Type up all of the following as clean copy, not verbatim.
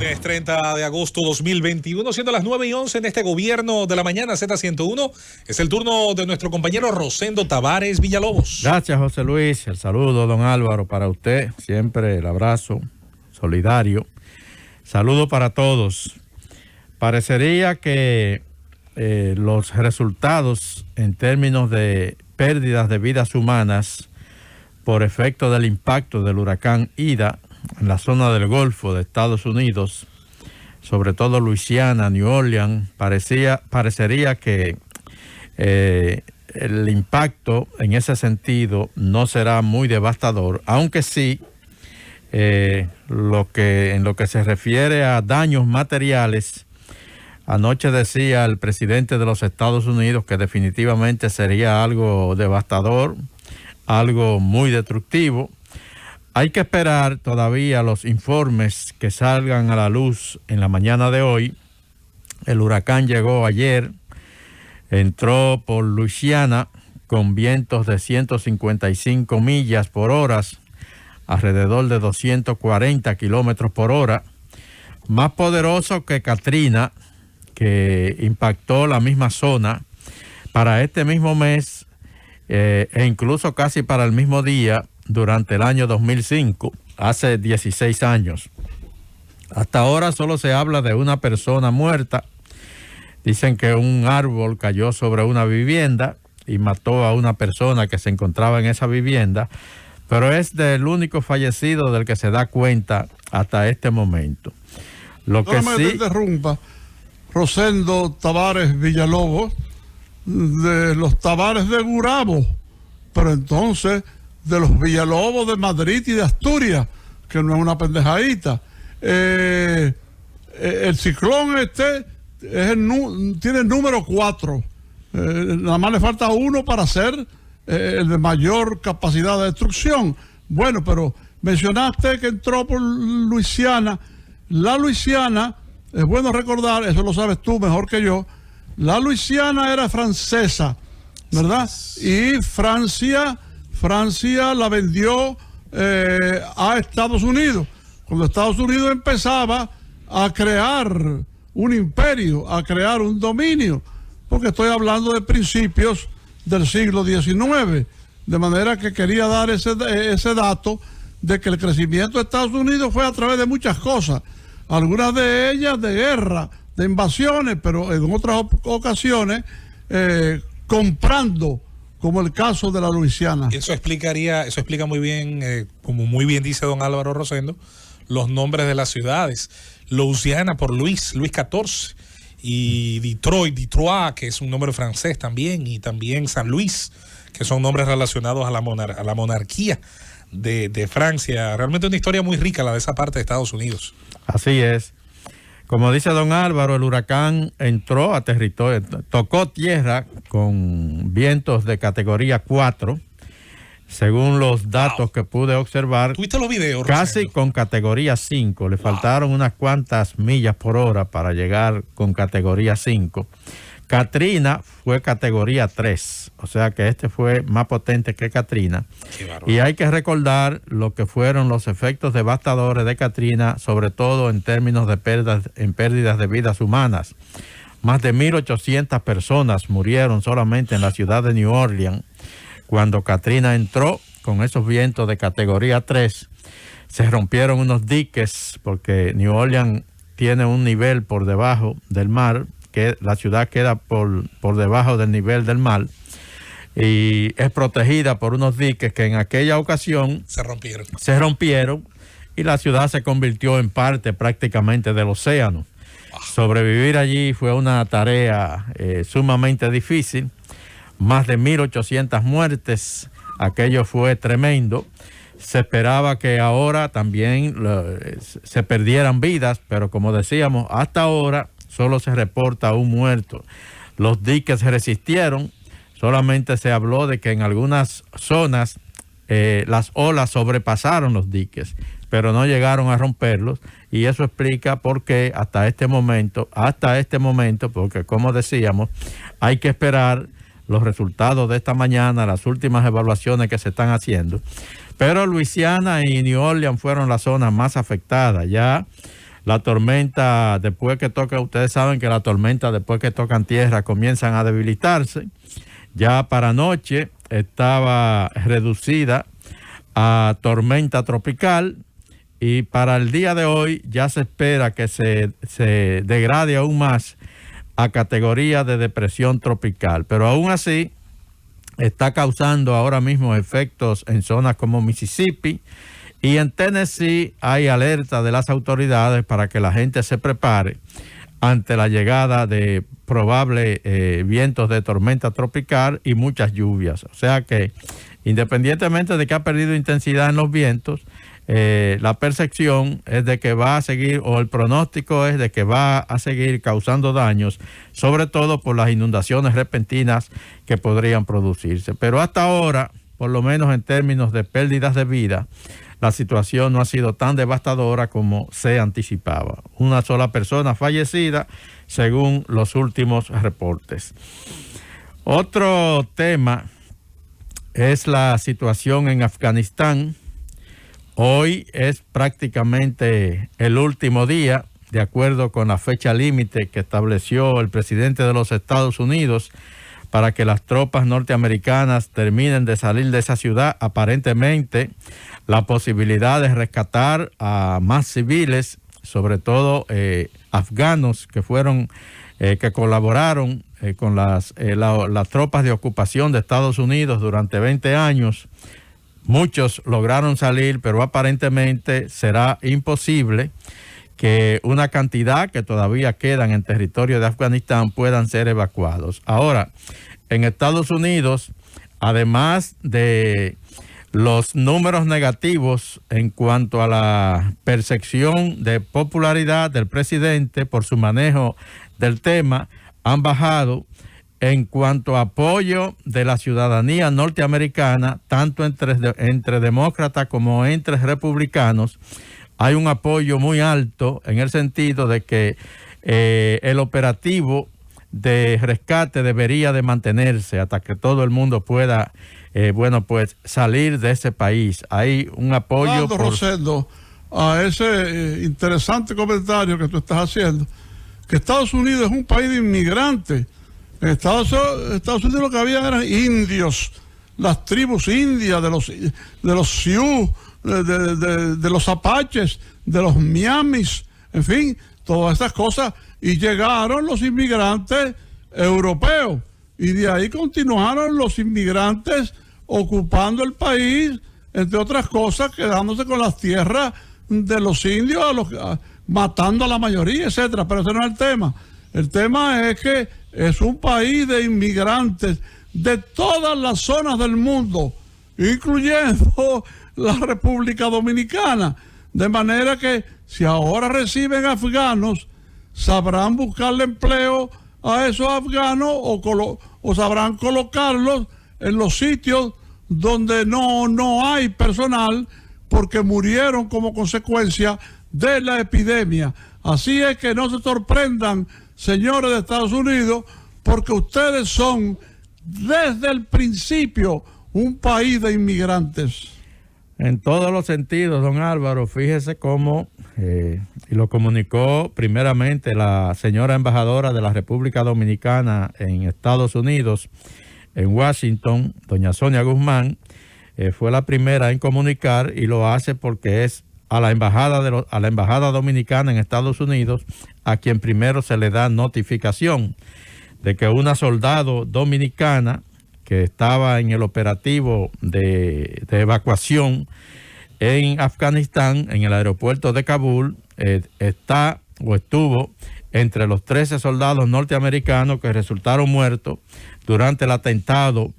Lunes 30 de agosto 2021, siendo las 9:11 en este gobierno de la mañana Z101. Es el turno de nuestro compañero Rosendo Tavares Villalobos. Gracias, José Luis. El saludo, don Álvaro, para usted. Siempre el abrazo solidario. Saludo para todos. Parecería que los resultados en términos de pérdidas de vidas humanas por efecto del impacto del huracán Ida en la zona del Golfo de Estados Unidos, sobre todo Luisiana, New Orleans, parecería que el impacto en ese sentido no será muy devastador, aunque sí en lo que se refiere a daños materiales. Anoche decía el presidente de los Estados Unidos que definitivamente sería algo devastador, algo muy destructivo. Hay que esperar todavía los informes que salgan a la luz en la mañana de hoy. El huracán llegó ayer, entró por Luisiana con vientos de 155 millas por hora, alrededor de 240 kilómetros por hora, más poderoso que Katrina, que impactó la misma zona para este mismo mes e incluso casi para el mismo día durante el año 2005, hace 16 años. Hasta ahora solo se habla de una persona muerta. Dicen que un árbol cayó sobre una vivienda y mató a una persona que se encontraba en esa vivienda, pero es del único fallecido del que se da cuenta hasta este momento. Lo que sí... te interrumpa, Rosendo Tavares Villalobos, de los Tavares de Gurabo, pero entonces de los Villalobos de Madrid y de Asturias, que no es una pendejadita. El ciclón tiene el número 4. Nada más le falta uno para ser el de mayor capacidad de destrucción. Bueno, pero mencionaste que entró por Luisiana. La Luisiana, es bueno recordar, eso lo sabes tú mejor que yo, la Luisiana era francesa, ¿verdad? Y Francia la vendió a Estados Unidos. Cuando Estados Unidos empezaba a crear un imperio, a crear un dominio, porque estoy hablando de principios del siglo XIX, de manera que quería dar ese dato de que el crecimiento de Estados Unidos fue a través de muchas cosas, algunas de ellas de guerra, de invasiones, pero en otras ocasiones comprando, como el caso de la Luisiana. Eso explica muy bien, como muy bien dice don Álvaro Rosendo, los nombres de las ciudades. Louisiana por Luis XIV, y Detroit, que es un nombre francés también, y también San Luis, que son nombres relacionados a la monarquía de Francia. Realmente una historia muy rica la de esa parte de Estados Unidos. Así es. Como dice don Álvaro, el huracán entró a territorio, tocó tierra con vientos de categoría 4, según los datos que pude observar. ¿Tuviste los videos, casi Rosendo? Con categoría 5, le faltaron unas cuantas millas por hora para llegar con categoría 5. Katrina fue categoría 3, o sea que este fue más potente que Katrina. Y hay que recordar lo que fueron los efectos devastadores de Katrina, sobre todo en términos de pérdidas de vidas humanas. Más de 1.800 personas murieron solamente en la ciudad de New Orleans cuando Katrina entró con esos vientos de categoría 3. Se rompieron unos diques porque New Orleans tiene un nivel por debajo del mar, que la ciudad queda por debajo del nivel del mar y es protegida por unos diques que en aquella ocasión se rompieron y la ciudad se convirtió en parte prácticamente del océano. Sobrevivir allí fue una tarea sumamente difícil, más de 1.800 muertes, aquello fue tremendo. Se esperaba que ahora también se perdieran vidas, pero como decíamos, hasta ahora solo se reporta un muerto. Los diques resistieron, solamente se habló de que en algunas zonas las olas sobrepasaron los diques, pero no llegaron a romperlos, y eso explica por qué hasta este momento, porque como decíamos, hay que esperar los resultados de esta mañana, las últimas evaluaciones que se están haciendo. Pero Luisiana y New Orleans fueron las zonas más afectadas. Ya La tormenta, después que toca, ustedes saben que la tormenta después que tocan tierra comienzan a debilitarse. Ya para anoche estaba reducida a tormenta tropical y para el día de hoy ya se espera que se degrade aún más a categoría de depresión tropical. Pero aún así está causando ahora mismo efectos en zonas como Mississippi. Y en Tennessee hay alerta de las autoridades para que la gente se prepare ante la llegada de probables vientos de tormenta tropical y muchas lluvias. O sea que independientemente de que ha perdido intensidad en los vientos, la percepción es de que va a seguir, o el pronóstico es de que va a seguir causando daños, sobre todo por las inundaciones repentinas que podrían producirse. Pero hasta ahora, por lo menos en términos de pérdidas de vida, la situación no ha sido tan devastadora como se anticipaba. Una sola persona fallecida, según los últimos reportes. Otro tema es la situación en Afganistán. Hoy es prácticamente el último día, de acuerdo con la fecha límite que estableció el presidente de los Estados Unidos, para que las tropas norteamericanas terminen de salir de esa ciudad. Aparentemente, la posibilidad de rescatar a más civiles, sobre todo afganos que fueron, que colaboraron con las tropas de ocupación de Estados Unidos durante 20 años. Muchos lograron salir, pero aparentemente será imposible que una cantidad que todavía quedan en territorio de Afganistán puedan ser evacuados. Ahora, en Estados Unidos, además de los números negativos en cuanto a la percepción de popularidad del presidente por su manejo del tema, han bajado en cuanto a apoyo de la ciudadanía norteamericana, tanto entre demócratas como entre republicanos. Hay un apoyo muy alto en el sentido de que el operativo de rescate debería de mantenerse hasta que todo el mundo pueda, salir de ese país. Hay un apoyo Rosendo, a ese interesante comentario que tú estás haciendo, que Estados Unidos es un país de inmigrantes. En Estados Unidos lo que había eran indios, las tribus indias de los Sioux, de los apaches, de los miamis, en fin, todas estas cosas, y llegaron los inmigrantes europeos, y de ahí continuaron los inmigrantes ocupando el país, entre otras cosas, quedándose con las tierras de los indios, matando a la mayoría, etcétera. Pero ese no es el tema. El tema es que es un país de inmigrantes de todas las zonas del mundo, incluyendo la República Dominicana, de manera que si ahora reciben afganos, sabrán buscarle empleo a esos afganos o sabrán colocarlos en los sitios donde no hay personal porque murieron como consecuencia de la epidemia. Así es que no se sorprendan, señores de Estados Unidos, porque ustedes son desde el principio un país de inmigrantes. En todos los sentidos, don Álvaro, fíjese cómo, y lo comunicó primeramente la señora embajadora de la República Dominicana en Estados Unidos, en Washington, doña Sonia Guzmán, fue la primera en comunicar, y lo hace porque es a la embajada dominicana en Estados Unidos a quien primero se le da notificación de que una soldado dominicana que estaba en el operativo de evacuación en Afganistán, en el aeropuerto de Kabul, estuvo entre los 13 soldados norteamericanos que resultaron muertos durante el atentado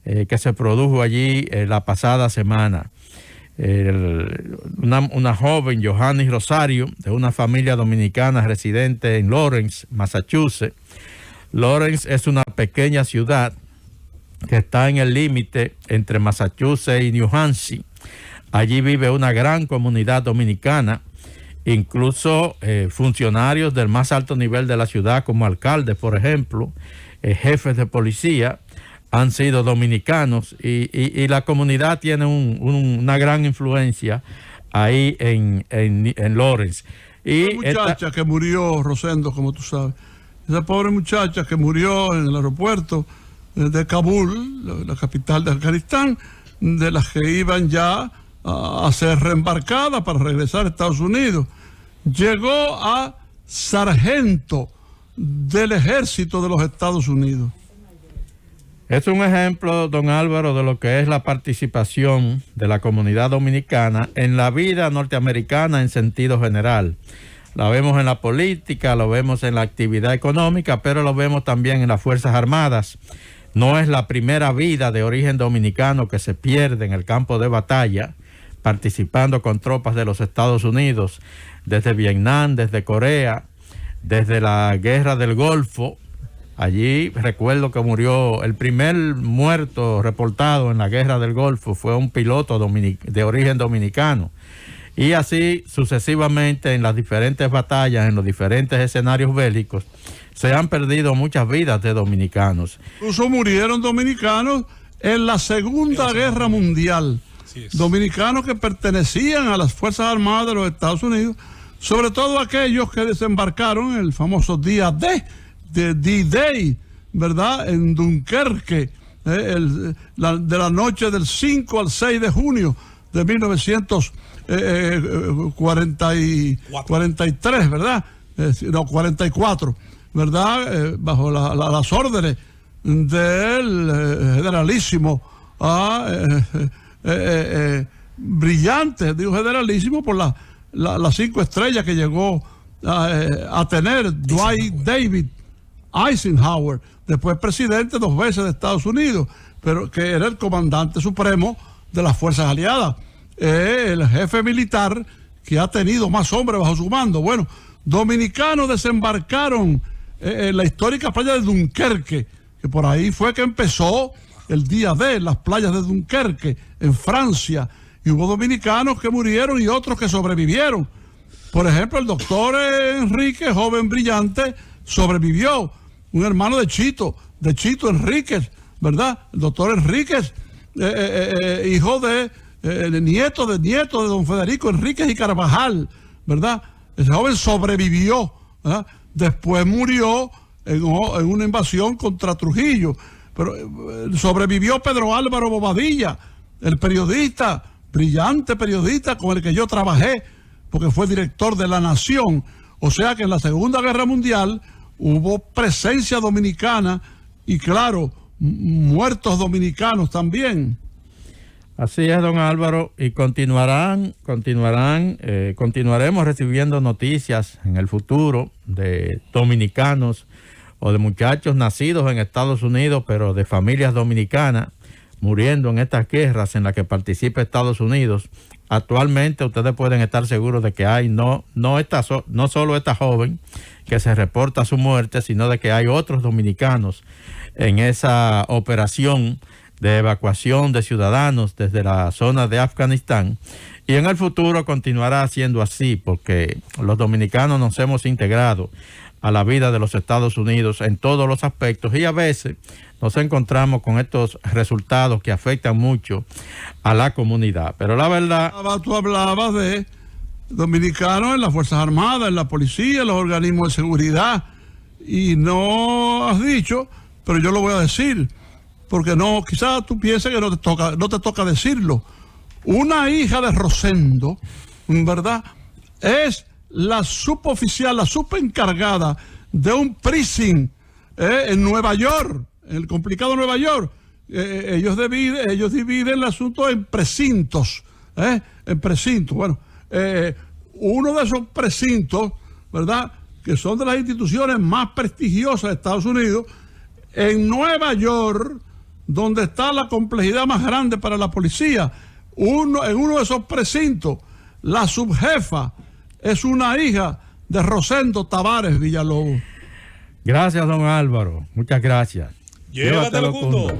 que se produjo allí la pasada semana. Una joven, Johanny Rosario, de una familia dominicana residente en Lawrence, Massachusetts. Lawrence es una pequeña ciudad que está en el límite entre Massachusetts y New Hampshire. Allí vive una gran comunidad dominicana, incluso funcionarios del más alto nivel de la ciudad, como alcaldes, por ejemplo, jefes de policía, han sido dominicanos, y la comunidad tiene una gran influencia ahí en Lawrence. Y muchacha que murió, Rosendo, como tú sabes. Esa pobre muchacha que murió en el aeropuerto de Kabul, la capital de Afganistán, de las que iban ya a ser reembarcadas para regresar a Estados Unidos. Llegó a sargento del ejército de los Estados Unidos. Es un ejemplo, don Álvaro, de lo que es la participación de la comunidad dominicana en la vida norteamericana en sentido general. La vemos en la política, lo vemos en la actividad económica, pero lo vemos también en las Fuerzas Armadas. No es la primera vida de origen dominicano que se pierde en el campo de batalla, participando con tropas de los Estados Unidos, desde Vietnam, desde Corea, desde la Guerra del Golfo. Allí recuerdo que murió el primer muerto reportado en la Guerra del Golfo, fue un piloto de origen dominicano. Y así sucesivamente en las diferentes batallas, en los diferentes escenarios bélicos, se han perdido muchas vidas de dominicanos. Incluso murieron dominicanos en la Segunda Guerra Mundial. Dominicanos que pertenecían a las Fuerzas Armadas de los Estados Unidos, sobre todo aquellos que desembarcaron en el famoso día de D-Day, ¿verdad? En Dunkerque, de la noche del 5 al 6 de junio de 1943, ¿verdad? No, 44, ¿verdad? Bajo las órdenes del generalísimo brillante, digo generalísimo por las 5 estrellas que llegó a tener Dwight David Eisenhower, después presidente 2 veces de Estados Unidos, pero que era el comandante supremo de las fuerzas aliadas, el jefe militar que ha tenido más hombres bajo su mando. Bueno, dominicanos desembarcaron en la histórica playa de Dunkerque, que por ahí fue que empezó el día de las playas de Dunkerque, en Francia, y hubo dominicanos que murieron y otros que sobrevivieron. Por ejemplo, el doctor Enríquez, joven brillante, sobrevivió. Un hermano de Chito Enríquez, ¿verdad? El doctor Enríquez, hijo nieto de don Federico Enríquez y Carvajal, ¿verdad? Ese joven sobrevivió, ¿verdad? Después murió en una invasión contra Trujillo, pero sobrevivió Pedro Álvaro Bobadilla, el periodista, brillante periodista con el que yo trabajé, porque fue director de La Nación. O sea que en la Segunda Guerra Mundial hubo presencia dominicana y, claro, muertos dominicanos también. Así es, don Álvaro, y continuaremos recibiendo noticias en el futuro de dominicanos o de muchachos nacidos en Estados Unidos, pero de familias dominicanas, muriendo en estas guerras en las que participa Estados Unidos. Actualmente ustedes pueden estar seguros de que hay no solo esta joven que se reporta su muerte, sino de que hay otros dominicanos en esa operación de evacuación de ciudadanos desde la zona de Afganistán, y en el futuro continuará siendo así, porque los dominicanos nos hemos integrado a la vida de los Estados Unidos en todos los aspectos, y a veces nos encontramos con estos resultados que afectan mucho a la comunidad. Pero la verdad... Tú hablabas de dominicanos en las Fuerzas Armadas, en la policía, en los organismos de seguridad, y no has dicho, pero yo lo voy a decir, porque no, quizás tú pienses que no te toca decirlo. Una hija de Rosendo, ¿verdad?, es la suboficial, la subencargada de un prison en Nueva York, en el complicado Nueva York. Ellos dividen el asunto en precintos, en precintos. Bueno, uno de esos precintos, ¿verdad?, que son de las instituciones más prestigiosas de Estados Unidos, en Nueva York, donde está la complejidad más grande para la policía, en uno de esos precintos, la subjefa es una hija de Rosendo Tavares Villalobos. Gracias, don Álvaro. Muchas gracias. Llévatelo, Cundo.